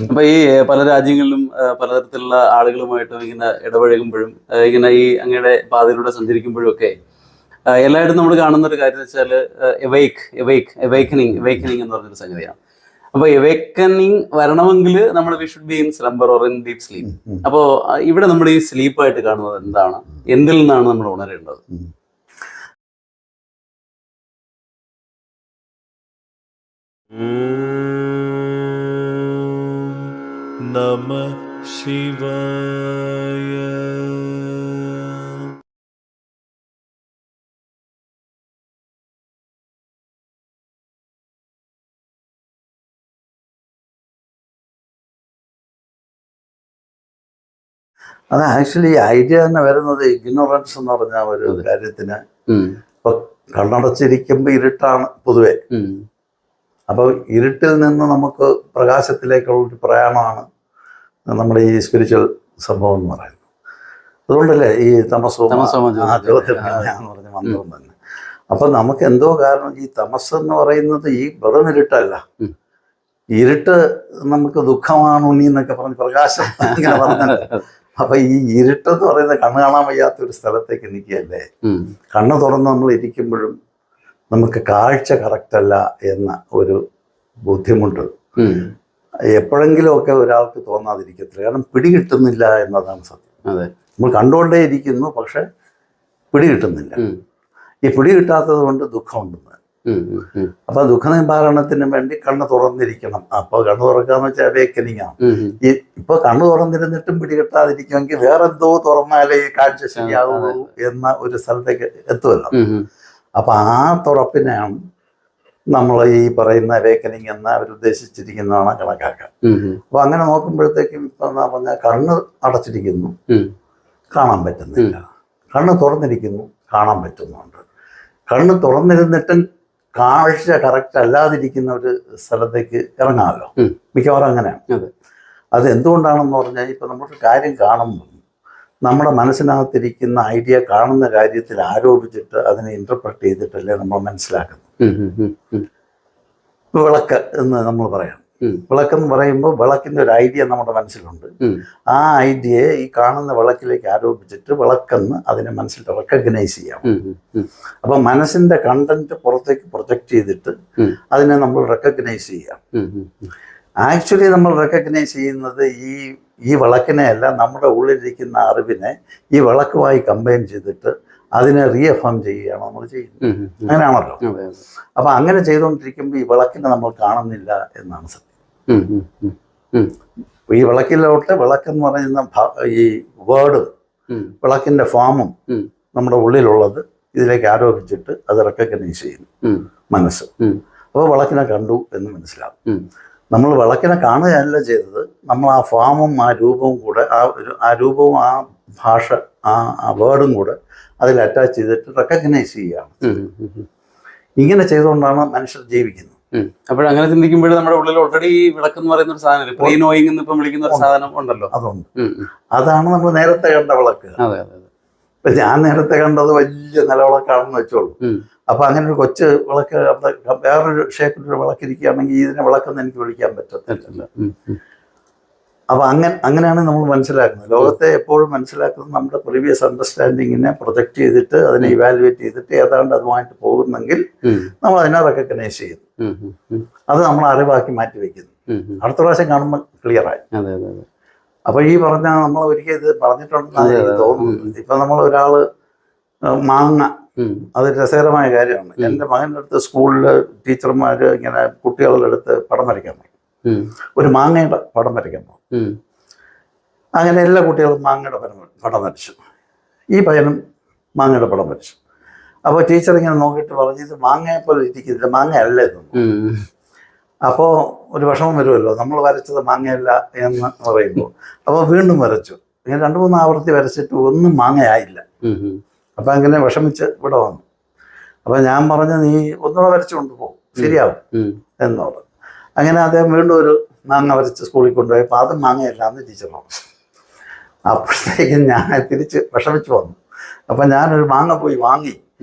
അപ്പൊ ഈ പല രാജ്യങ്ങളിലും പലതരത്തിലുള്ള ആളുകളുമായിട്ടും ഇങ്ങനെ ഇടപഴകുമ്പോഴും ഇങ്ങനെ ഈ അങ്ങയുടെ പാതയിലൂടെ സഞ്ചരിക്കുമ്പോഴും ഒക്കെ എല്ലായിടത്തും നമ്മൾ കാണുന്ന ഒരു കാര്യം എന്ന് വെച്ചാൽ എവൈക്കനിങ് എന്ന് പറഞ്ഞൊരു സംഗതിയാണ്. അപ്പൊ എവേക്കനിങ് വരണമെങ്കിൽ നമ്മൾ we should be in slumber or in deep sleep. അപ്പോ ഇവിടെ നമ്മൾ ഈ സ്ലീപ്പായിട്ട് കാണുന്നത് എന്താണ്, എന്തിൽ നിന്നാണ് നമ്മൾ ഉണരേണ്ടത്? നമഃ ശിവായ. അത് ആക്ച്വലി ഐഡിയ തന്നെ വരുന്നത് ഇഗ്നോറൻസ് എന്ന് പറഞ്ഞ ഒരു കാര്യത്തിന്. ഇപ്പൊ കണ്ണടച്ചിരിക്കുമ്പോൾ ഇരുട്ടാണ് പൊതുവെ. അപ്പോൾ ഇരുട്ടിൽ നിന്ന് നമുക്ക് പ്രകാശത്തിലേക്കുള്ളൊരു പ്രയാണമാണ് നമ്മുടെ ഈ സ്പിരിച്വൽ സംഭവം എന്ന് പറയുന്നത്. അതുകൊണ്ടല്ലേ ഈ ജ്യോതിർഗമയ എന്ന് പറഞ്ഞ മന്ത്രം തന്നെ. അപ്പൊ നമുക്ക് എന്തോ കാരണം ഈ തമസ് എന്ന് പറയുന്നത് ഈ വെറും ഇരുട്ടല്ല. ഇരുട്ട് നമുക്ക് ദുഃഖമാണ് ഉണ്ണി എന്നൊക്കെ പറഞ്ഞ് പ്രകാശം അങ്ങനെ പറഞ്ഞല്ലോ. അപ്പൊ ഈ ഇരുട്ടെന്ന് പറയുന്നത് കണ്ണ് കാണാൻ വയ്യാത്ത ഒരു സ്ഥലത്തേക്ക് നിൽക്കുകയല്ലേ. കണ്ണ് തുറന്ന് നമ്മൾ ഇരിക്കുമ്പോഴും നമുക്ക് കാഴ്ച കറക്റ്റല്ല എന്ന ഒരു ബുദ്ധിമുട്ട് എപ്പോഴെങ്കിലുമൊക്കെ ഒരാൾക്ക് തോന്നാതിരിക്കത്തില്ല. കാരണം പിടികിട്ടുന്നില്ല എന്നതാണ് സത്യം. നമ്മൾ കണ്ടുകൊണ്ടേ ഇരിക്കുന്നു, പക്ഷെ പിടികിട്ടുന്നില്ല. ഈ പിടികിട്ടാത്തത് കൊണ്ട് ദുഃഖമുണ്ടെന്ന്. അപ്പൊ ദുഃഖ നിവാരണത്തിന് വേണ്ടി കണ്ണ് തുറന്നിരിക്കണം. അപ്പൊ കണ്ണ് തുറക്കാന്ന് വെച്ചാൽ അവേക്കനിങ് ആണ്. ഈ ഇപ്പൊ കണ്ണ് തുറന്നിരുന്നിട്ടും പിടികിട്ടാതിരിക്കുമെങ്കിൽ വേറെന്തോ തുറന്നാലേ ഈ കാഴ്ച ശരിയാകുള്ളൂ എന്ന ഒരു സ്ഥലത്തേക്ക് എത്തുമല്ലോ. അപ്പൊ ആ തുറപ്പിനെയാണ് നമ്മൾ ഈ പറയുന്ന അവേക്കനിങ് എന്ന് അവരുദ്ദേശിച്ചിരിക്കുന്നതാണ് കണക്കാക്കാൻ. അപ്പൊ അങ്ങനെ നോക്കുമ്പോഴത്തേക്കും ഇപ്പൊ എന്താ പറഞ്ഞാൽ കണ്ണ് അടച്ചിരിക്കുന്നു, കാണാൻ പറ്റുന്നില്ല. കണ്ണ് തുറന്നിരിക്കുന്നു, കാണാൻ പറ്റുന്നുണ്ട്. കണ്ണ് തുറന്നിരുന്നിട്ടും കാഴ്ച കറക്റ്റ് അല്ലാതിരിക്കുന്ന ഒരു സ്ഥലത്തേക്ക് ഇറങ്ങാമല്ലോ. മിക്കവാറും അങ്ങനെയാണ്. അത് എന്തുകൊണ്ടാണെന്ന് പറഞ്ഞാൽ ഇപ്പൊ നമ്മളൊരു കാര്യം കാണുമ്പോൾ നമ്മുടെ മനസ്സിനകത്തിരിക്കുന്ന ഐഡിയ കാണുന്ന കാര്യത്തിൽ ആരോപിച്ചിട്ട് അതിനെ ഇന്റർപ്രറ്റ് ചെയ്തിട്ടല്ലേ നമ്മൾ മനസ്സിലാക്കുന്നത്. വിളക്ക് എന്ന് നമ്മൾ പറയാം. വിളക്കെന്ന് പറയുമ്പോൾ വിളക്കിന്റെ ഒരു ഐഡിയ നമ്മുടെ മനസ്സിലുണ്ട്. ആ ഐഡിയയെ ഈ കാണുന്ന വിളക്കിലേക്ക് ആരോപിച്ചിട്ട് വിളക്കെന്ന് അതിനെ മനസ്സിൽ റെക്കഗ്നൈസ് ചെയ്യാം. അപ്പൊ മനസ്സിന്റെ കണ്ടന്റ് പുറത്തേക്ക് പ്രൊജക്റ്റ് ചെയ്തിട്ട് അതിനെ നമ്മൾ റെക്കഗ്നൈസ് ചെയ്യാം. ആക്ച്വലി നമ്മൾ റെക്കഗ്നൈസ് ചെയ്യുന്നത് ഈ വിളക്കിനെയല്ല, നമ്മുടെ ഉള്ളിലിരിക്കുന്ന അറിവിനെ ഈ വിളക്കുമായി കമ്പൈൻ ചെയ്തിട്ട് അതിനെ റീഅഫേം ചെയ്യുകയാണ് നമ്മൾ ചെയ്യുന്നത്. അങ്ങനെയാണല്ലോ. അപ്പൊ അങ്ങനെ ചെയ്തുകൊണ്ടിരിക്കുമ്പോൾ ഈ വിളക്കിനെ നമ്മൾ കാണുന്നില്ല എന്നാണ് സത്യം. ഈ വിളക്കിലോട്ട് വിളക്കെന്ന് പറയുന്ന ഈ വേർഡും വിളക്കിന്റെ ഫോമും നമ്മുടെ ഉള്ളിലുള്ളത് ഇതിലേക്ക് ആരോപിച്ചിട്ട് അത് റെക്കഗ്നൈസ് ചെയ്യുന്നു മനസ്സ്. അപ്പോൾ വിളക്കിനെ കണ്ടു എന്ന് മനസ്സിലാവും. നമ്മൾ വിളക്കിനെ കാണുകയല്ല ചെയ്തത്, നമ്മൾ ആ ഫോമും ആ രൂപവും കൂടെ ആ രൂപവും ആ ഭാഷ ആ വേർഡും കൂടെ അതിൽ അറ്റാച്ച് ചെയ്തിട്ട് റെക്കഗ്നൈസ് ചെയ്യുകയാണ്. ഇങ്ങനെ ചെയ്തുകൊണ്ടാണ് മനുഷ്യർ ജീവിക്കുന്നത്. അപ്പോഴങ്ങനെ ചിന്തിക്കുമ്പോഴേ നമ്മുടെ ഉള്ളിൽ ഓൾറെഡി വിളക്കെന്ന് പറയുന്ന ഒരു സാധനം, പ്രീ നോയിങ് എന്ന് ഇപ്പം വിളിക്കുന്ന ഒരു സാധനം ഉണ്ടല്ലോ. അതുണ്ട്. അതാണ് നമ്മൾ നേരത്തെ കണ്ട വിളക്ക്. ഇപ്പൊ ഞാൻ നേരത്തെ കണ്ടത് വലിയ നിലവിളക്കാണെന്ന് വെച്ചോളൂ. അപ്പൊ അങ്ങനെ ഒരു കൊച്ചു വിളക്ക് വേറൊരു ഷേപ്പിലൊരു വിളക്കിരിക്കുകയാണെങ്കിൽ ഇതിനെ വിളക്കെന്ന് എനിക്ക് വിളിക്കാൻ പറ്റത്തില്ല. അപ്പൊ അങ്ങനെയാണ് നമ്മൾ മനസ്സിലാക്കുന്നത്. ലോകത്തെ എപ്പോഴും മനസ്സിലാക്കുന്നത് നമ്മുടെ പ്രീവിയസ് അണ്ടർസ്റ്റാൻഡിങ്ങിനെ പ്രൊജക്റ്റ് ചെയ്തിട്ട് അതിനെ ഇവാലുവേറ്റ് ചെയ്തിട്ട് ഏതാണ്ട് അതുമായിട്ട് പോകുന്നെങ്കിൽ നമ്മൾ അതിനെ റെക്കഗ്നൈസ് ചെയ്യുന്നു. അത് നമ്മൾ അറിവാക്കി മാറ്റി വെക്കുന്നു. അടുത്ത പ്രാവശ്യം കാണുമ്പോൾ ക്ലിയറായി. അപ്പൊ ഈ പറഞ്ഞ നമ്മൾ ഒരിക്കൽ ഇത് പറഞ്ഞിട്ടുണ്ടെന്നാണ് എനിക്ക് തോന്നുന്നത്. ഇപ്പൊ നമ്മൾ ഒരാള് മാങ്ങ, അത് രസകരമായ കാര്യമാണ്. എൻ്റെ മകൻ്റെ അടുത്ത് സ്കൂളിൽ ടീച്ചർമാർ ഇങ്ങനെ കുട്ടികളുടെ അടുത്ത് പടം വരയ്ക്കാൻ പറഞ്ഞു. ഒരു മാങ്ങയുടെ പടം വരയ്ക്കാൻ പറഞ്ഞു. അങ്ങനെ എല്ലാ കുട്ടികളും മാങ്ങയുടെ പടം വരച്ചു. ഈ പയ്യനും മാങ്ങയുടെ പടം വരച്ചു. അപ്പോൾ ടീച്ചർ ഇങ്ങനെ നോക്കിയിട്ട് പറഞ്ഞു, ഇത് മാങ്ങയെ പോലെ ഇരിക്കുന്നില്ല, മാങ്ങയല്ല ഇതൊന്നും. അപ്പോൾ ഒരു വിഷമം വരുമല്ലോ, നമ്മൾ വരച്ചത് മാങ്ങയല്ല എന്ന് പറയുമ്പോൾ. അപ്പോൾ വീണ്ടും വരച്ചു. ഇങ്ങനെ 2-3 ആവർത്തി വരച്ചിട്ട് ഒന്നും മാങ്ങയായില്ല. അപ്പം അങ്ങനെ വിഷമിച്ച് ഇവിടെ വന്നു. അപ്പം ഞാൻ പറഞ്ഞു, നീ ഒന്നുകൂടെ വരച്ചു കൊണ്ടുപോകും, ശരിയാവും എന്ന് പറഞ്ഞു. അങ്ങനെ അദ്ദേഹം വീണ്ടും ഒരു മാങ്ങ വരച്ച് സ്കൂളിൽ കൊണ്ടുപോയപ്പോൾ അത് മാങ്ങയല്ല എന്ന് ടീച്ചർ പറഞ്ഞു. അപ്പോഴത്തേക്കും ഞാൻ തിരിച്ച് വിഷമിച്ച് വന്നു. അപ്പം ഞാനൊരു മാങ്ങ പോയി വാങ്ങി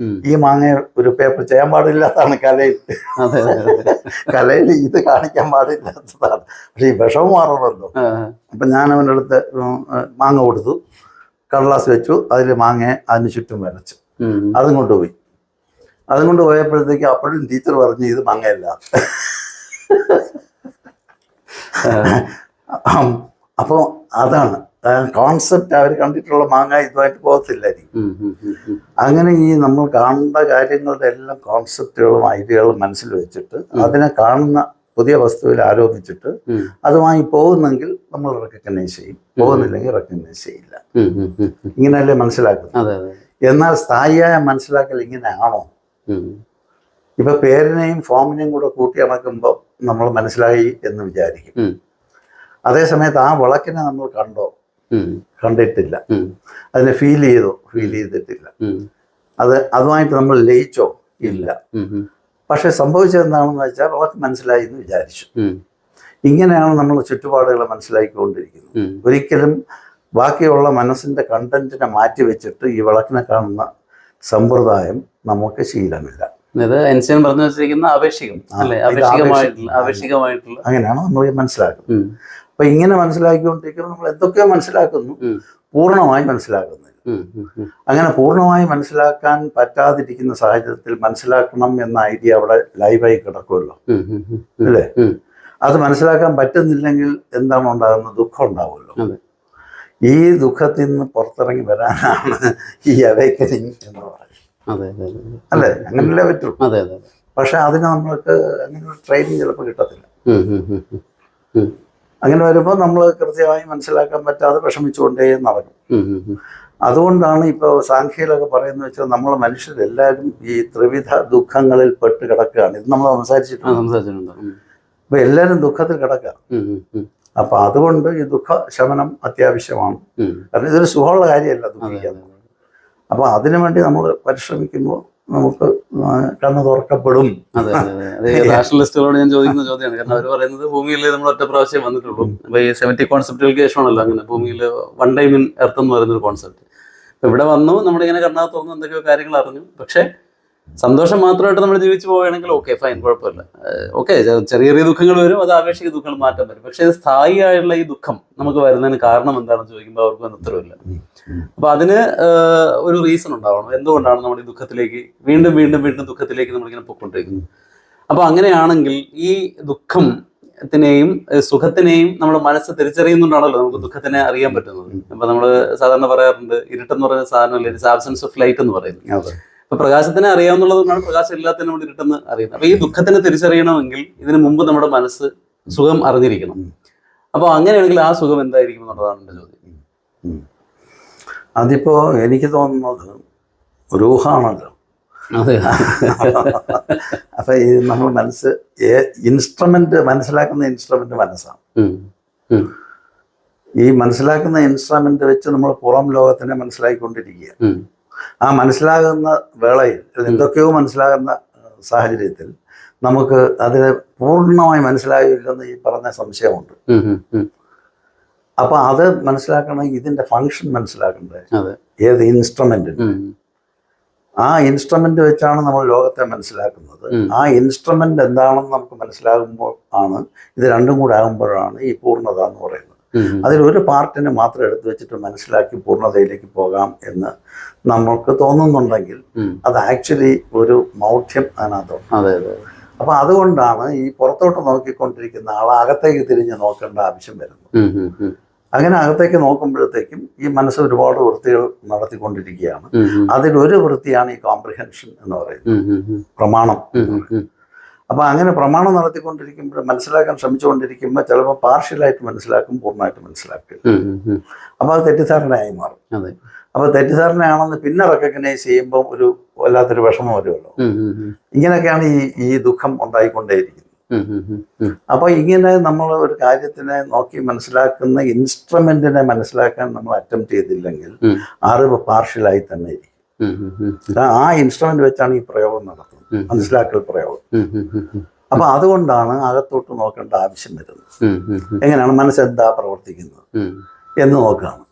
ഈ മാങ്ങ ഒരു പേപ്പർ ചെയ്യാൻ പാടില്ലാത്തതാണ് കലയിൽ. അതെ അതെ കലയിൽ ഇത് കാണിക്കാൻ പാടില്ലാത്തതാണ്. പക്ഷെ ഈ വിഷമം മാറണമല്ലോ. അപ്പം ഞാൻ അവൻ്റെ അടുത്ത് മാങ്ങ കൊടുത്തു, കടലാസ് വെച്ചു, അതിൽ മാങ്ങ അതിന് ചുറ്റും വരച്ചു, അതും കൊണ്ടുപോയി. അതും കൊണ്ട് പോയപ്പോഴത്തേക്ക് അപ്പോഴും ടീച്ചർ പറഞ്ഞു ഇത് മാങ്ങയല്ല. അപ്പോൾ അതാണ് കോൺസെപ്റ്റ്. അവർ കണ്ടിട്ടുള്ള മാങ്ങ ഇതുമായിട്ട് പോകത്തില്ലായിരിക്കും. അങ്ങനെ ഈ നമ്മൾ കാണേണ്ട കാര്യങ്ങളുടെ എല്ലാം കോൺസെപ്റ്റുകളും ഐഡിയകളും മനസ്സിൽ വെച്ചിട്ട് അതിനെ കാണുന്ന പുതിയ വസ്തുവിൽ ആരോപിച്ചിട്ട് അതുമായി പോകുന്നെങ്കിൽ നമ്മൾ റെക്കഗ്നൈസ് ചെയ്യും, പോകുന്നില്ലെങ്കിൽ റെക്കഗ്നൈസ് ചെയ്യില്ല. ഇങ്ങനെയല്ലേ മനസ്സിലാക്കുന്നത്. എന്നാൽ സ്ഥായിയായ മനസ്സിലാക്കൽ ഇങ്ങനെയാണോ? ഇപ്പൊ പേരിനെയും ഫോമിനെയും കൂടെ കൂട്ടി അണക്കുമ്പോൾ നമ്മൾ മനസ്സിലായി എന്ന് വിചാരിക്കും. അതേസമയത്ത് ആ വിളക്കിനെ നമ്മൾ കണ്ടോ? കണ്ടിട്ടില്ല. അതിനെ ഫീൽ ചെയ്തിട്ടില്ല. അതുമായിട്ട് നമ്മൾ ലയിച്ചോ? ഇല്ല. പക്ഷെ സംഭവിച്ചത് എന്താണെന്ന് വെച്ചാൽ വിളക്ക് മനസ്സിലായി എന്ന് വിചാരിച്ചു. ഇങ്ങനെയാണ് നമ്മൾ ചുറ്റുപാടുകളെ മനസ്സിലാക്കിക്കൊണ്ടിരിക്കുന്നത്. ഒരിക്കലും ബാക്കിയുള്ള മനസ്സിന്റെ കണ്ടന്റിനെ മാറ്റി വെച്ചിട്ട് ഈ വിളക്കിനെ കാണുന്ന സമ്പ്രദായം നമുക്ക് ശീലമില്ല. പറഞ്ഞു വെച്ചിരിക്കുന്ന ആപേക്ഷികമായിട്ടുള്ള അങ്ങനെയാണ് നമ്മൾ മനസ്സിലാക്കുന്നത്. അപ്പൊ ഇങ്ങനെ മനസ്സിലാക്കിക്കൊണ്ടിരിക്കുമ്പോൾ നമ്മൾ എന്തൊക്കെയോ മനസ്സിലാക്കുന്നു, പൂർണ്ണമായി മനസ്സിലാക്കുന്നില്ല. അങ്ങനെ പൂർണ്ണമായി മനസ്സിലാക്കാൻ പറ്റാതിരിക്കുന്ന സാഹചര്യത്തിൽ മനസ്സിലാക്കണം എന്ന ഐഡിയ അവിടെ ലൈവായി കിടക്കുമല്ലോ, അല്ലേ? അത് മനസ്സിലാക്കാൻ പറ്റുന്നില്ലെങ്കിൽ എന്താണ് ഉണ്ടാകുന്നത്? ദുഃഖം ഉണ്ടാവുമല്ലോ. ഈ ദുഃഖത്തിൽ നിന്ന് പുറത്തിറങ്ങി വരാനാണ് ഈ അവേക്കനിങ് എന്ന് പറയുന്നത്, അല്ലേ? അങ്ങനല്ലേ പറ്റൂ. പക്ഷെ അതിന് നമ്മൾക്ക് അങ്ങനെ ട്രെയിനിങ് ചിലപ്പോൾ കിട്ടത്തില്ല. അങ്ങനെ വരുമ്പോൾ നമ്മൾ കൃത്യമായി മനസ്സിലാക്കാൻ പറ്റാതെ വിഷമിച്ചുകൊണ്ടേ നടക്കും. അതുകൊണ്ടാണ് ഇപ്പോൾ സാഖ്യയിലൊക്കെ പറയുന്നത് വെച്ചാൽ നമ്മൾ മനുഷ്യരെല്ലാവരും ഈ ത്രിവിധ ദുഃഖങ്ങളിൽ പെട്ട് കിടക്കുകയാണ്. ഇത് നമ്മൾ സംസാരിച്ചിട്ടുണ്ട്. അപ്പൊ എല്ലാവരും ദുഃഖത്തിൽ കിടക്കുക. അപ്പൊ അതുകൊണ്ട് ഈ ദുഃഖ ശമനം അത്യാവശ്യമാണ്. കാരണം ഇതൊരു സുഖമുള്ള കാര്യമല്ല ദുഃഖിക്കാൻ. അപ്പൊ അതിനു വേണ്ടി നമ്മൾ പരിശ്രമിക്കുമ്പോൾ നമുക്ക് കണ്ണ് തുറക്കപ്പെടും. അതെ നാഷണലിസ്റ്റുകളോട് ഞാൻ ചോദിക്കുന്ന ചോദ്യമാണ്. കാരണം അവർ പറയുന്നത് ഭൂമിയിൽ നമ്മൾ ഒറ്റ പ്രാവശ്യം വന്നിട്ടുള്ളൂ. അപ്പൊ ഈ സെമിറ്റിക് കോൺസെപ്റ്റുകൾക്ക് ശേഷമാണല്ലോ അങ്ങനെ ഭൂമിയിൽ വൺ ടൈം ഇൻ എർത്ത് എന്ന് പറയുന്നൊരു കോൺസെപ്റ്റ്. അപ്പൊ ഇവിടെ വന്നു, നമ്മളിങ്ങനെ കണ്ണാ തുറന്ന് എന്തൊക്കെയോ കാര്യങ്ങൾ അറിഞ്ഞു. പക്ഷെ സന്തോഷം മാത്രമായിട്ട് നമ്മൾ ജീവിച്ചു പോവുകയാണെങ്കിൽ ഓക്കെ, ഫൈൻ, കുഴപ്പമില്ല. ഓക്കെ, ചെറിയ ചെറിയ ദുഃഖങ്ങൾ വരും, അത് ആവേശിക ദുഃഖങ്ങൾ മാറ്റം വരും. പക്ഷെ സ്ഥായിയായുള്ള ഈ ദുഃഖം നമുക്ക് വരുന്നതിന് കാരണം എന്താണെന്ന് ചോദിക്കുമ്പോൾ അവർക്ക് ഉത്തരവില്ല. അപ്പൊ അതിന് ഒരു റീസൺ ഉണ്ടാവണം. എന്തുകൊണ്ടാണ് നമ്മൾ ഈ ദുഃഖത്തിലേക്ക് വീണ്ടും വീണ്ടും വീണ്ടും ദുഃഖത്തിലേക്ക് നമ്മളിങ്ങനെ പൊയ്ക്കൊണ്ടിരിക്കുന്നത്? അപ്പൊ അങ്ങനെയാണെങ്കിൽ ഈ ദുഃഖത്തിനെയും സുഖത്തിനെയും നമ്മുടെ മനസ്സ് തിരിച്ചറിയുന്നുണ്ടാണല്ലോ നമുക്ക് ദുഃഖത്തിനെ അറിയാൻ പറ്റുന്നത്. അപ്പൊ നമ്മൾ സാധാരണ പറയാറുണ്ട്, ഇരുട്ടെന്ന് പറയുന്ന സാധനമല്ലേ, ഇറ്റ്സ് ആബ്സെൻസ് ഓഫ് ലൈറ്റ് എന്ന് പറയുന്നത്. അപ്പൊ പ്രകാശത്തിനെ അറിയാവുന്നതുകൊണ്ടാണ് പ്രകാശം ഇല്ലാത്തതിനെ നമ്മൾ ഇരുട്ടെന്ന് അറിയുന്നത്. അപ്പൊ ഈ ദുഃഖത്തിനെ തിരിച്ചറിയണമെങ്കിൽ ഇതിനു മുമ്പ് നമ്മുടെ മനസ്സ് സുഖം അറിഞ്ഞിരിക്കണം. അപ്പൊ അങ്ങനെയാണെങ്കിൽ ആ സുഖം എന്തായിരിക്കും എന്നുള്ളതാണ് എൻ്റെ ചോദ്യം. അതിപ്പോ എനിക്ക് തോന്നുന്നത് റൂഹാണല്ലോ. അപ്പൊ ഈ നമ്മൾ മനസ്സ് ഇൻസ്ട്രുമെന്റ് മനസ്സിലാക്കുന്ന ഇൻസ്ട്രുമെന്റ് മനസ്സാണ്. ഈ മനസ്സിലാക്കുന്ന ഇൻസ്ട്രുമെന്റ് വെച്ച് നമ്മൾ പുറം ലോകത്തിനെ മനസ്സിലാക്കിക്കൊണ്ടിരിക്കുക. ആ മനസ്സിലാകുന്ന വേളയിൽ എന്തൊക്കെയോ മനസ്സിലാകുന്ന സാഹചര്യത്തിൽ നമുക്ക് അതിനെ പൂർണ്ണമായി മനസ്സിലാകില്ലെന്ന് ഈ പറഞ്ഞ സംശയമുണ്ട്. അപ്പൊ അത് മനസ്സിലാക്കണമെങ്കിൽ ഇതിന്റെ ഫങ്ഷൻ മനസ്സിലാക്കണ്ടേ, ഏത് ഇൻസ്ട്രുമെന്റിന്. ആ ഇൻസ്ട്രുമെന്റ് വെച്ചാണ് നമ്മൾ ലോകത്തെ മനസ്സിലാക്കുന്നത്. ആ ഇൻസ്ട്രുമെന്റ് എന്താണെന്ന് നമുക്ക് മനസ്സിലാകുമ്പോൾ ആണ് ഇത് രണ്ടും കൂടെ ആകുമ്പോഴാണ് ഈ പൂർണ്ണത എന്ന് പറയുന്നത്. അതിലൊരു പാർട്ടിനെ മാത്രം എടുത്തു വെച്ചിട്ട് മനസ്സിലാക്കി പൂർണ്ണതയിലേക്ക് പോകാം എന്ന് നമ്മൾക്ക് തോന്നുന്നുണ്ടെങ്കിൽ അത് ആക്ച്വലി ഒരു മൗഢ്യം അതിനകത്തുണ്ട്. അപ്പൊ അതുകൊണ്ടാണ് ഈ പുറത്തോട്ട് നോക്കിക്കൊണ്ടിരിക്കുന്ന ആൾ അകത്തേക്ക് തിരിഞ്ഞ് നോക്കേണ്ട ആവശ്യം വരുന്നത്. അങ്ങനെ അകത്തേക്ക് നോക്കുമ്പോഴത്തേക്കും ഈ മനസ്സ് ഒരുപാട് വൃത്തികൾ നടത്തിക്കൊണ്ടിരിക്കുകയാണ്. അതിലൊരു വൃത്തിയാണ് ഈ കോംപ്രിഹെൻഷൻ എന്ന് പറയുന്നത്, പ്രമാണം. അപ്പൊ അങ്ങനെ പ്രമാണം നടത്തിക്കൊണ്ടിരിക്കുമ്പോൾ മനസ്സിലാക്കാൻ ശ്രമിച്ചുകൊണ്ടിരിക്കുമ്പോൾ ചിലപ്പോൾ പാർഷ്യലായിട്ട് മനസ്സിലാക്കും, പൂർണ്ണമായിട്ട് മനസ്സിലാക്കില്ല. അപ്പൊ അത് തെറ്റിദ്ധാരണയായി മാറും. അപ്പൊ തെറ്റിദ്ധാരണയാണെന്ന് പിന്നെ റെക്കഗ്നൈസ് ചെയ്യുമ്പോൾ ഒരു വല്ലാത്തൊരു വിഷമം വരുമല്ലോ. ഇങ്ങനെയൊക്കെയാണ് ഈ ദുഃഖം ഉണ്ടായിക്കൊണ്ടേയിരിക്കുന്നത്. അപ്പൊ ഇങ്ങനെ നമ്മൾ ഒരു കാര്യത്തിനെ നോക്കി മനസ്സിലാക്കുന്ന ഇൻസ്ട്രുമെന്റിനെ മനസ്സിലാക്കാൻ നമ്മൾ അറ്റംപ്റ്റ് ചെയ്തില്ലെങ്കിൽ അറിവ് പാർഷ്യലായി തന്നെ ഇരിക്കും. ആ ഇൻസ്ട്രുമെന്റ് വെച്ചാണ് ഈ പ്രയോഗം നടത്തുന്നത്, മനസ്സിലാക്കൽ പ്രയോഗം. അപ്പൊ അതുകൊണ്ടാണ് അകത്തോട്ട് നോക്കേണ്ട ആവശ്യം വരുന്നത്. എങ്ങനെയാണ് മനസ്സെന്താ പ്രവർത്തിക്കുന്നത് എന്ന് നോക്കുകയാണ്.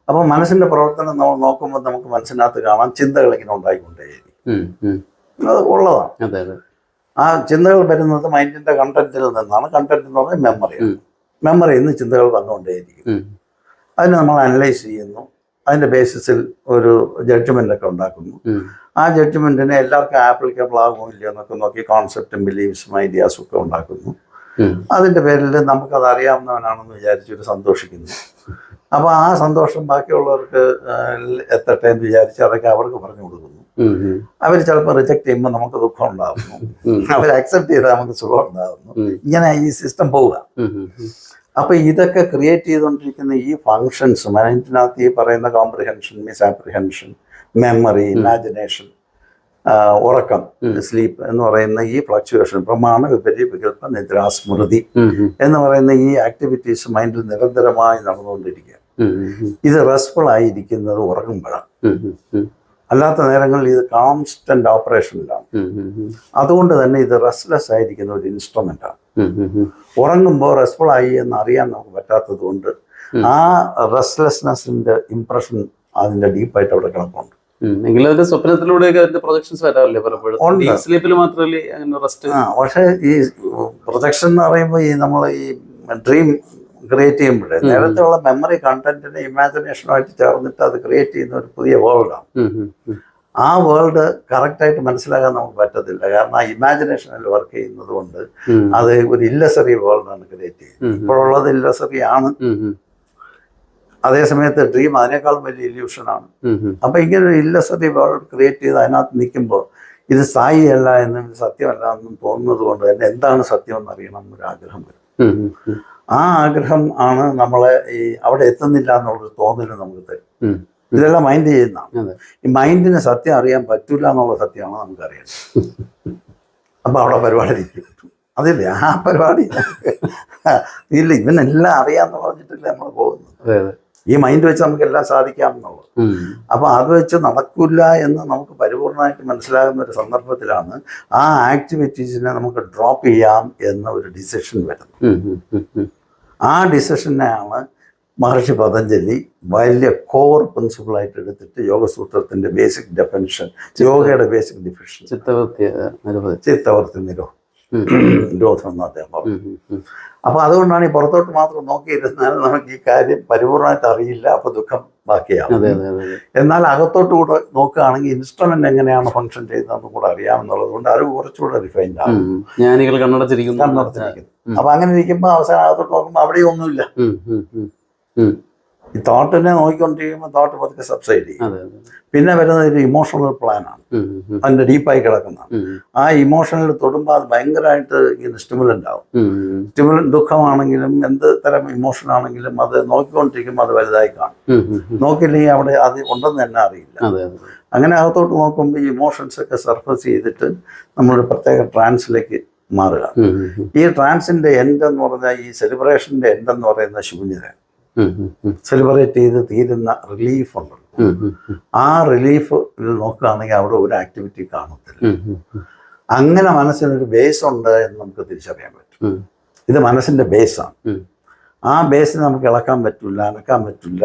അപ്പൊ മനസ്സിന്റെ പ്രവർത്തനം നമ്മൾ നോക്കുമ്പോൾ നമുക്ക് മനസ്സിനകത്ത് കാണാം ചിന്തകൾ ഇങ്ങനെ ഉണ്ടായിക്കൊണ്ടേയിരിക്കും. അത് ഉള്ളതാണ്. അതെ അതെ. ആ ചിന്തകൾ വരുന്നത് മൈൻഡിൻ്റെ കണ്ടന്റിൽ നിന്നാണ്. കണ്ടന്റ് എന്ന് പറഞ്ഞാൽ മെമ്മറിയാണ്. മെമ്മറിയിൽ നിന്ന് ചിന്തകൾ വന്നുകൊണ്ടേയിരിക്കും. അതിനെ നമ്മൾ അനലൈസ് ചെയ്യുന്നു. അതിൻ്റെ ബേസിസിൽ ഒരു ജഡ്ജ്മെൻ്റൊക്കെ ഉണ്ടാക്കുന്നു. ആ ജഡ്ജ്മെൻറ്റിനെ എല്ലാവർക്കും ആപ്ലിക്കബിൾ ആകുമോ ഇല്ലയോ എന്നൊക്കെ നോക്കി കോൺസെപ്റ്റും ബിലീഫ്സും ഐഡിയാസും ഒക്കെ ഉണ്ടാക്കുന്നു. അതിൻ്റെ പേരിൽ നമുക്കത് അറിയാവുന്നവനാണെന്ന് വിചാരിച്ചൊരു സന്തോഷിക്കുന്നു. അപ്പോൾ ആ സന്തോഷം ബാക്കിയുള്ളവർക്ക് എത്തട്ടെ എന്ന് വിചാരിച്ച് അതൊക്കെ അവർക്ക് പറഞ്ഞു കൊടുക്കുന്നു. അവർ ചിലപ്പോൾ റിജക്റ്റ് ചെയ്യുമ്പോൾ നമുക്ക് ദുഃഖം ഉണ്ടാകുന്നു. അവർ അക്സെപ്റ്റ് ചെയ്താൽ നമുക്ക് സുഖം ഉണ്ടാകുന്നു. ഇങ്ങനെ ഈ സിസ്റ്റം പോവുക. അപ്പോൾ ഇതൊക്കെ ക്രിയേറ്റ് ചെയ്തുകൊണ്ടിരിക്കുന്ന ഈ ഫങ്ഷൻസ് മൈൻഡിനകത്ത് ഈ പറയുന്ന കോംപ്രിഹെൻഷൻ, മിസ്ആപ്രിഹെൻഷൻ, മെമ്മറി, ഇമാജിനേഷൻ, ഉറക്കം, സ്ലീപ്പ് എന്ന് പറയുന്ന ഈ ഫ്ലക്ച്വേഷൻ, പ്രമാണ, വിപരീത, വികല്പ, നിദ്ര, സ്മൃതി എന്ന് പറയുന്ന ഈ ആക്ടിവിറ്റീസ് മൈൻഡിൽ നിരന്തരമായി നടന്നുകൊണ്ടിരിക്കുക. ഇത് റെസ്റ്റ്ഫുൾ ആയിരിക്കുന്നത് ഉറങ്ങുമ്പോഴാണ്. അല്ലാത്ത നേരങ്ങളിൽ ഇത് കോൺസ്റ്റന്റ് ഓപ്പറേഷനിലാണ്. അതുകൊണ്ട് തന്നെ ഇത് റെസ്റ്റ്ലെസ് ആയിരിക്കുന്ന ഒരു ഇൻസ്ട്രുമെന്റാണ്. ഉറങ്ങുമ്പോൾ റെസ്റ്റ്ഫുൾ ആയി എന്ന് അറിയാൻ നമുക്ക് പറ്റാത്തത് കൊണ്ട് ആ റെസ്റ്റ്ലെസ്നെസിന്റെ ഇംപ്രഷൻ അതിന്റെ ഡീപ്പായിട്ട് അവിടെ കിടപ്പുണ്ട്. എങ്കിലും അതിന്റെ സ്വപ്നത്തിലൂടെയൊക്കെ അതിന്റെ പ്രൊജക്ഷൻസ് വരാറില്ലേ പലപ്പോഴും? ഡീപ് സ്ലീപ്പിൽ മാത്രമല്ലേ അങ്ങനെ റെസ്റ്റ്? പക്ഷേ ഈ പ്രൊജക്ഷൻ എന്ന് പറയുമ്പോൾ ഈ നമ്മൾ ഈ ഡ്രീം ക്രിയേറ്റ് ചെയ്യുമ്പോഴേ നേരത്തെ ഉള്ള മെമ്മറി കണ്ടന്റിനെ ഇമാജിനേഷനുമായിട്ട് ചേർന്നിട്ട് അത് ക്രിയേറ്റ് ചെയ്യുന്ന ഒരു പുതിയ വേൾഡാണ്. ആ വേൾഡ് കറക്റ്റായിട്ട് മനസ്സിലാക്കാൻ നമുക്ക് പറ്റത്തില്ല. കാരണം ആ ഇമാജിനേഷനിൽ വർക്ക് ചെയ്യുന്നത് കൊണ്ട് അത് ഒരു ഇല്ലസറി വേൾഡാണ് ക്രിയേറ്റ് ചെയ്യുന്നത്. ഇപ്പോഴുള്ളത് ഇല്ലസറി ആണ്. അതേസമയത്ത് ഡ്രീം അതിനേക്കാളും വലിയ ഇല്യൂഷനാണ്. അപ്പം ഇങ്ങനെ ഒരു ഇല്ലസറി വേൾഡ് ക്രിയേറ്റ് ചെയ്ത് അതിനകത്ത് നിൽക്കുമ്പോൾ ഇത് സ്ഥായിയല്ല എന്നും ഇത് സത്യമല്ല എന്നും തോന്നുന്നത് കൊണ്ട് തന്നെ എന്താണ് സത്യം എന്നറിയണം എന്നൊരു ആഗ്രഹം വരും. ആ ആഗ്രഹം ആണ് നമ്മളെ ഈ അവിടെ എത്തുന്നില്ല എന്നുള്ളൊരു തോന്നൽ നമുക്ക് തരും. ഇതെല്ലാം മൈൻഡ് ചെയ്യുന്നതാണ്. ഈ മൈൻഡിന് സത്യം അറിയാൻ പറ്റില്ല എന്നുള്ള സത്യമാണ് നമുക്കറിയാം. അപ്പം അവിടെ പരിപാടി ഇരിക്കും. അതില്ലേ ആ പരിപാടി ഇല്ല, ഇവനെല്ലാം അറിയാമെന്ന് പറഞ്ഞിട്ടില്ല നമ്മൾ പോകുന്നത്. ഈ മൈൻഡ് വെച്ച് നമുക്ക് എല്ലാം സാധിക്കാമെന്നുള്ളത്. അപ്പോൾ അത് വെച്ച് നടക്കില്ല എന്ന് നമുക്ക് പരിപൂർണമായിട്ട് മനസ്സിലാകുന്ന ഒരു സന്ദർഭത്തിലാണ് ആ ആക്ടിവിറ്റീസിനെ നമുക്ക് ഡ്രോപ്പ് ചെയ്യാം എന്ന ഒരു ഡിസിഷൻ വരുന്നത്. ആ ഡിസിഷനെയാണ് മഹർഷി പതഞ്ജലി വലിയ കോർ പ്രിൻസിപ്പിളായിട്ട് എടുത്തിട്ട് യോഗസൂത്രത്തിൻ്റെ ബേസിക് ഡെഫിനിഷൻ, യോഗയുടെ ബേസിക് ഡെഫിനിഷൻ ചിത്തവൃത്തി നിരോധം എന്ന് അദ്ദേഹം പറഞ്ഞു. അപ്പോൾ അതുകൊണ്ടാണ് ഈ പുറത്തോട്ട് മാത്രം നോക്കിയിരുന്നാൽ നമുക്ക് ഈ കാര്യം പരിപൂർണമായിട്ട് അറിയില്ല. അപ്പോൾ ദുഃഖം ബാക്കിയാവും. എന്നാൽ അകത്തോട്ട് കൂടെ നോക്കുകയാണെങ്കിൽ ഇൻസ്ട്രുമെന്റ് എങ്ങനെയാണ് ഫംഗ്ഷൻ ചെയ്യുന്നതെന്നും കൂടെ അറിയാമെന്നുള്ളത് കൊണ്ട് അത് കുറച്ചുകൂടെ റിഫൈൻഡ് ആകും. ജ്ഞാനികൾ കണ്ണടച്ചിരിക്കുന്നു. അപ്പൊ അങ്ങനെ ഇരിക്കുമ്പോൾ അവസാനം അകത്തോട്ട് നോക്കുമ്പോൾ അവിടെയും ഒന്നുമില്ല. ഈ തോട്ടിനെ നോക്കിക്കൊണ്ടിരിക്കുമ്പോൾ തോട്ട് പതുക്കെ സബ്സൈഡ് ചെയ്യും. പിന്നെ വരുന്നത് ഒരു ഇമോഷണൽ പ്ലാനാണ്, അതിൻ്റെ ഡീപ്പായി കിടക്കുന്നതാണ്. ആ ഇമോഷനിൽ തൊടുമ്പോൾ അത് ഭയങ്കരമായിട്ട് ഇങ്ങനെ സ്റ്റിമുലൻ്റ് ആവും. സ്റ്റിമുലൻ്റ് ദുഃഖമാണെങ്കിലും എന്ത് തരം ഇമോഷൻ ആണെങ്കിലും അത് നോക്കിക്കൊണ്ടിരിക്കുമ്പോൾ അത് വലുതായി കാണും. നോക്കില്ലെങ്കിൽ അവിടെ അത് ഉണ്ടെന്ന് തന്നെ അറിയില്ല. അങ്ങനെ അകത്തോട്ട് നോക്കുമ്പോൾ ഈ ഇമോഷൻസ് ഒക്കെ സർഫസ് ചെയ്തിട്ട് നമ്മളൊരു പ്രത്യേക ട്രാൻസിലേക്ക് മാറുക. ഈ ട്രാൻസിൻ്റെ എൻഡ് എന്ന് പറഞ്ഞാൽ ഈ സെലിബ്രേഷൻ്റെ എൻഡ് എന്ന് പറയുന്ന ശൂന്യത. സെലിബ്രേറ്റ് ചെയ്ത് തീരുന്ന റിലീഫ് ഉണ്ടല്ലോ, ആ റിലീഫ് നോക്കുകയാണെങ്കിൽ അവിടെ ഒരു ആക്ടിവിറ്റി കാണത്തില്ല. അങ്ങനെ മനസ്സിനൊരു ബേസ് ഉണ്ട് എന്ന് നമുക്ക് തിരിച്ചറിയാൻ പറ്റും. ഇത് മനസ്സിന്റെ ബേസാണ്. ആ ബേസിന് നമുക്ക് ഇളക്കാൻ പറ്റില്ല, അനക്കാൻ പറ്റില്ല,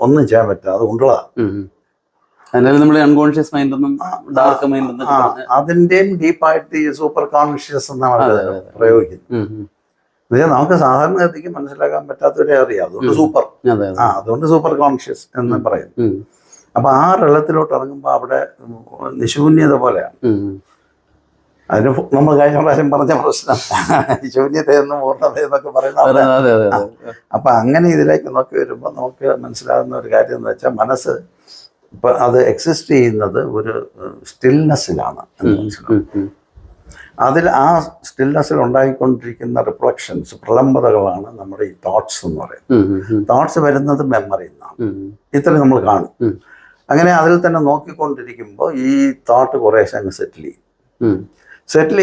ഒന്നും ചെയ്യാൻ പറ്റില്ല. അത് ഉള്ളതാണ്. അതിൻ്റെയും ഡീപ്പായിട്ട് ഈ സൂപ്പർ കോൺഷ്യസ് എന്നാണ് പ്രയോഗിക്കുന്നത്. നമുക്ക് സാധാരണഗതിക്ക് മനസ്സിലാക്കാൻ പറ്റാത്തവരെ അറിയാം. അതുകൊണ്ട് സൂപ്പർ, അതുകൊണ്ട് സൂപ്പർ കോൺഷ്യസ് എന്ന് പറയുന്നു. അപ്പൊ ആ റെള്ളത്തിലോട്ട് ഇറങ്ങുമ്പോൾ അവിടെ നിശൂന്യത പോലെയാണ്. അതിന് നമ്മൾ കഴിഞ്ഞ പ്രാവശ്യം പറഞ്ഞ പ്രശ്നം ശൂന്യതയെന്നും പൂർണ്ണതയെന്നൊക്കെ പറയുന്ന. അപ്പൊ അങ്ങനെ ഇതിലേക്ക് നോക്കി വരുമ്പോൾ നമുക്ക് മനസ്സിലാകുന്ന ഒരു കാര്യം എന്ന് വെച്ചാൽ മനസ്സ് ഇപ്പൊ അത് എക്സിസ്റ്റ് ചെയ്യുന്നത് ഒരു സ്റ്റിൽനെസ്സിലാണ് എന്ന് മനസ്സിലാവും. അതിൽ ആ സ്റ്റിൽനെസ്സിൽ ഉണ്ടായിക്കൊണ്ടിരിക്കുന്ന റിഫ്ലക്ഷൻസ്, പ്രലംബതകളാണ് നമ്മുടെ ഈ തോട്ട്സ് എന്ന് പറയുന്നത്. തോട്ട്സ് വരുന്നത് മെമ്മറിയിൽ നിന്നാണ്. ഇത്രയും നമ്മൾ കാണും. അങ്ങനെ അതിൽ തന്നെ നോക്കിക്കൊണ്ടിരിക്കുമ്പോൾ ഈ തോട്ട് കുറേശ്ശെ അങ്ങ് സെറ്റിൽ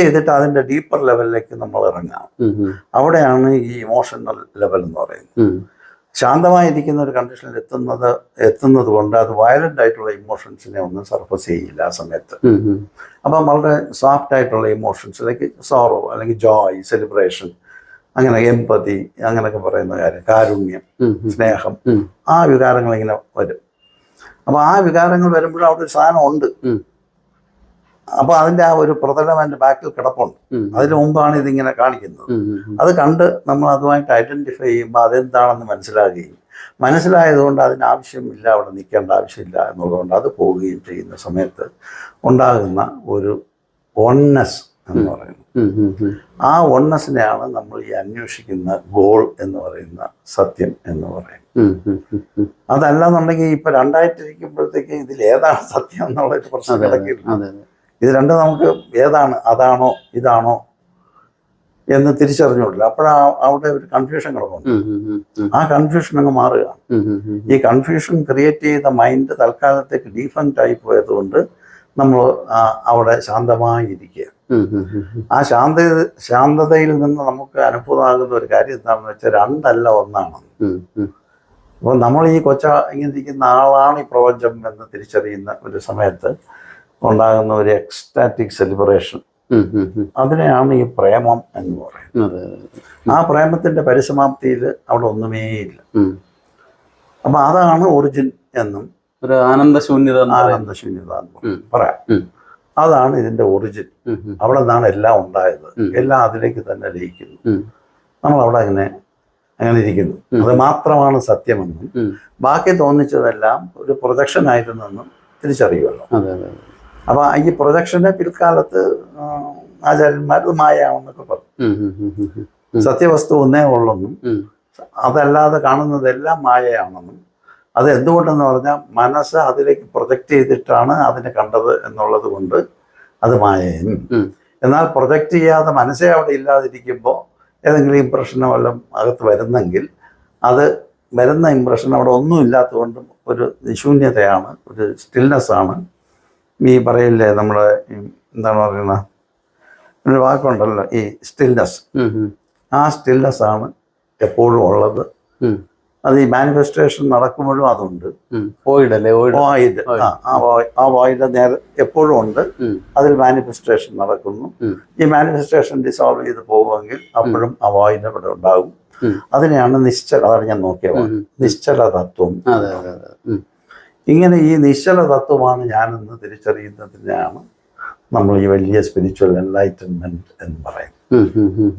ചെയ്തിട്ട് അതിൻ്റെ ഡീപ്പർ ലെവലിലേക്ക് നമ്മൾ ഇറങ്ങാം. അവിടെയാണ് ഈ ഇമോഷണൽ ലെവൽ എന്ന് പറയുന്നത്. ശാന്തമായിരിക്കുന്ന ഒരു കണ്ടീഷനിൽ എത്തുന്നത് കൊണ്ട് അത് വയലൻ്റ് ആയിട്ടുള്ള ഇമോഷൻസിനെ ഒന്നും സർഫസ് ചെയ്യില്ല ആ സമയത്ത്. അപ്പം വളരെ സോഫ്റ്റ് ആയിട്ടുള്ള ഇമോഷൻസ്, ലൈക്ക് സോറോ അല്ലെങ്കിൽ ജോയ്, സെലിബ്രേഷൻ, അങ്ങനെ എമ്പതി, അങ്ങനെയൊക്കെ പറയുന്ന കാര്യം, കാരുണ്യം, സ്നേഹം, ആ വികാരങ്ങൾ ഇങ്ങനെ വരും. അപ്പം ആ വികാരങ്ങൾ വരുമ്പോഴും അവിടെ ഒരു സാധനം ഉണ്ട്. അപ്പോൾ അതിൻ്റെ ആ ഒരു പ്രതലം എൻ്റെ ബാക്കിൽ കിടപ്പുണ്ട്. അതിന് മുമ്പാണ് ഇതിങ്ങനെ കാണിക്കുന്നത്. അത് കണ്ട് നമ്മൾ അതുമായിട്ട് ഐഡൻറ്റിഫൈ ചെയ്യുമ്പോൾ അതെന്താണെന്ന് മനസ്സിലായതുകൊണ്ട് അതിനാവശ്യമില്ല, അവിടെ നിൽക്കേണ്ട ആവശ്യമില്ല എന്നുള്ളതുകൊണ്ട് അത് പോവുകയും ചെയ്യുന്ന സമയത്ത് ഉണ്ടാകുന്ന ഒരു ഒൺനെസ് എന്ന് പറയുന്നത്. ആ ഒൺനെസ്സിനെയാണ് നമ്മൾ ഈ അന്വേഷിക്കുന്ന ഗോൾ എന്ന് പറയുന്ന സത്യം എന്ന് പറയുന്നത്. അതല്ലാന്നുണ്ടെങ്കിൽ ഇപ്പൊ രണ്ടായിട്ടിരിക്കുമ്പോഴത്തേക്ക് ഇതിൽ ഏതാണ് സത്യം എന്നുള്ളൊരു പ്രശ്നം കിടക്കില്ല. ഇത് രണ്ടും നമുക്ക് ഏതാണ്, അതാണോ ഇതാണോ എന്ന് തിരിച്ചറിഞ്ഞോട്ടില്ല. അവിടെ ഒരു കൺഫ്യൂഷൻ കിടക്കുന്നുണ്ട്. ആ കൺഫ്യൂഷൻ അങ്ങ് മാറുകയാണ്. ഈ കൺഫ്യൂഷൻ ക്രിയേറ്റ് ചെയ്ത മൈൻഡ് തൽക്കാലത്തേക്ക് ഡീഫങ്ക്റ്റ് ആയി പോയതുകൊണ്ട് നമ്മൾ അവിടെ ശാന്തമായിരിക്കുക. ആ ശാന്തതയിൽ നിന്ന് നമുക്ക് അനുഭവമാകുന്ന ഒരു കാര്യം എന്താണെന്ന് വെച്ചാൽ രണ്ടല്ല ഒന്നാണ്. അപ്പോൾ നമ്മൾ ഈ ഇങ്ങനെ ഇരിക്കുന്ന ആളാണ് ഈ പ്രപഞ്ചം എന്ന് തിരിച്ചറിയുന്ന ഒരു സമയത്ത് ഉണ്ടാകുന്ന ഒരു എക്സ്റ്റാറ്റിക് സെലിബ്രേഷൻ, അതിനെയാണ് ഈ പ്രേമം എന്ന് പറയുന്നത്. ആ പ്രേമത്തിന്റെ പരിസമാപ്തിയിൽ അവിടെ ഒന്നുമേയില്ല. അപ്പൊ അതാണ് ഒറിജിൻ എന്നും ഒരു ആനന്ദശൂന്യത എന്ന് പറയാം. അതാണ് ഇതിന്റെ ഒറിജിൻ. അവിടെ നിന്നാണ് എല്ലാം ഉണ്ടായത്. എല്ലാം അതിലേക്ക് തന്നെ ലയിക്കുന്നു. നമ്മൾ അവിടെ അങ്ങനെ ഇരിക്കുന്നു. അത് മാത്രമാണ് സത്യമെന്നും ബാക്കി തോന്നിച്ചതെല്ലാം ഒരു പ്രൊജക്ഷൻ ആയിരുന്നെന്നും തിരിച്ചറിയുമല്ലോ. അപ്പൊ ഈ പ്രൊജക്ഷനെ പിൽക്കാലത്ത് ആചാര്യന്മാർ മായയാണെന്നൊക്കെ പറഞ്ഞു. സത്യവസ്തു ഒന്നേ ഉള്ളെന്നും അതല്ലാതെ കാണുന്നതെല്ലാം മായയാണെന്നും, അത് എന്തുകൊണ്ടെന്ന് പറഞ്ഞാൽ മനസ്സ് അതിലേക്ക് പ്രൊജക്റ്റ് ചെയ്തിട്ടാണ് അതിനെ കണ്ടത് എന്നുള്ളത് കൊണ്ട് അത് മായയും. എന്നാൽ പ്രൊജക്റ്റ് ചെയ്യാതെ മനസ്സേ അവിടെ ഇല്ലാതിരിക്കുമ്പോൾ ഏതെങ്കിലും ഇമ്പ്രഷനോ വല്ലതും അകത്ത് വരുന്നെങ്കിൽ അത് വരുന്ന ഇമ്പ്രഷൻ അവിടെ ഒന്നും ഇല്ലാത്തതുകൊണ്ടും ഒരു നിശൂന്യതയാണ്, ഒരു സ്റ്റിൽനെസ്സാണ്. ഈ പറയില്ലേ നമ്മുടെ എന്താണ് പറയുന്ന ഒരു വാക്കുണ്ടല്ലോ, ഈ സ്റ്റിൽനെസ്. ആ സ്റ്റിൽനെസ് ആണ് എപ്പോഴും ഉള്ളത്. അത് ഈ മാനിഫെസ്റ്റേഷൻ നടക്കുമ്പോഴും അതുണ്ട്. വോയിഡ് ആ വോയിഡ് നേരെ എപ്പോഴും ഉണ്ട്. അതിൽ മാനിഫെസ്റ്റേഷൻ നടക്കുന്നു. ഈ മാനിഫെസ്റ്റേഷൻ ഡിസോൾവ് ചെയ്ത് പോകുമെങ്കിൽ അപ്പോഴും ആ വോയിഡ് അവിടെ ഉണ്ടാകും. അതിനെയാണ് അതാണ് ഞാൻ നോക്കിയത്, നിശ്ചല തത്വം. ഇങ്ങനെ ഈ നിശ്ചല തത്വമാണ് ഞാനെന്ന് തിരിച്ചറിയുന്നതിനെയാണ് നമ്മൾ ഈ വലിയ സ്പിരിച്വൽ എൻലൈറ്റൻമെന്റ് എന്ന് പറയുന്നത്.